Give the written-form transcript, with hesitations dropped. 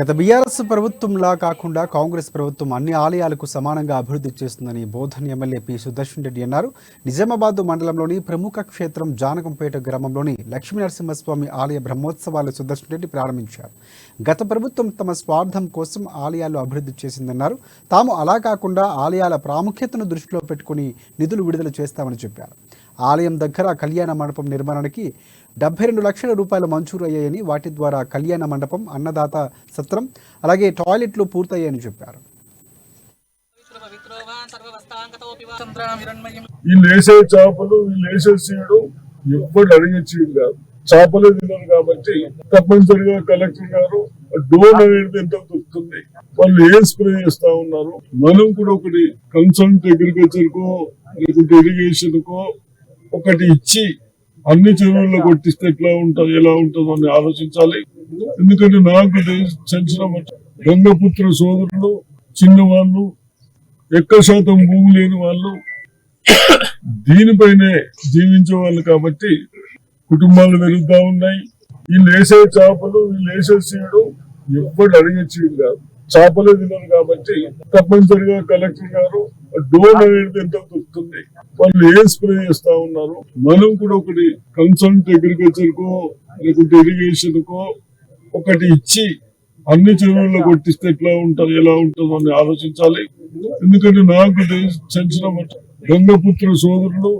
గత బీఆర్ఎస్ ప్రభుత్వంలా కాకుండా కాంగ్రెస్ ప్రభుత్వం అన్ని ఆలయాలకు సమానంగా అభివృద్ధి చేస్తుందని బోధన్ ఎమ్మెల్యే పి సుదర్శన్ రెడ్డి అన్నారు. నిజామాబాద్ మండలంలోని ప్రముఖ క్షేత్రం జానకంపేట గ్రామంలోని లక్ష్మీనరసింహస్వామి ఆలయ బ్రహ్మోత్సవాలు సుదర్శన్ రెడ్డి ప్రారంభించారు. గత ప్రభుత్వం తమ స్వార్థం కోసం ఆలయాలు అభివృద్ధి చేసిందన్నారు. తాము అలా కాకుండా ఆలయాల ప్రాముఖ్యతను దృష్టిలో పెట్టుకుని నిధులు విడుదల చేస్తామని చెప్పారు. ఆలయం దగ్గర కళ్యాణ మండపం నిర్మాణానికి 72 లక్షల రూపాయలు మంజూరు అయ్యాయని, వాటి ద్వారా కళ్యాణ మండపం, అన్నదాత సత్రం, అలాగే టాయిలెట్లు పూర్తయ్యాయని చెప్పారు. ఎవ్వరు అడిగించేది కాదు, చేపలే తినరు కాబట్టి తప్పనిసరిగా కలెక్టర్ గారు డోన్ అనేది ఎంత దొరుకుతుంది, వాళ్ళు ఏం స్ప్రే చేస్తా ఉన్నారు, మనం కూడా ఒకటి కన్సల్ట్ అగ్రికల్చర్ కో లేకుంటే ఇరిగేషన్ కో ఒకటి ఇచ్చి అన్ని చెరువుల్లో కొట్టిస్తే ఎలా ఉంటుందో అని ఆలోచించాలి. ఎందుకంటే నాకు తెలిసిన గంగపుత్ర సోదరులు, చిన్నవాళ్ళు, ఎక్కువ శాతం భూమి లేని వాళ్ళు, దీనిపైనే జీవించే వాళ్ళు కాబట్టి కుటుంబాలు పెరుగుతా ఉన్నాయి. వీళ్ళు వేసే చేపలు, వీళ్ళు వేసే సీడు ఎవ్వరు అడిగించేది కాదు, చేపలే తినరు కాబట్టి తప్పనిసరిగా కలెక్టర్ గారు డోన్ అనేది ఎంత దొరుకుతుంది, వాళ్ళు ఏం స్ప్రే చేస్తా ఉన్నారు, మనం కూడా ఒకటి కన్సల్ట్ అగ్రికల్చర్ కో లేకుంటే ఇరిగేషన్ కో ఒకటి ఇచ్చి అన్ని చెరువుల్లో కొట్టిస్తే ఎలా ఉంటుందో అని ఆలోచించాలి. ఎందుకంటే నాకు తెలిసిన గంగపుత్ర సోదరులు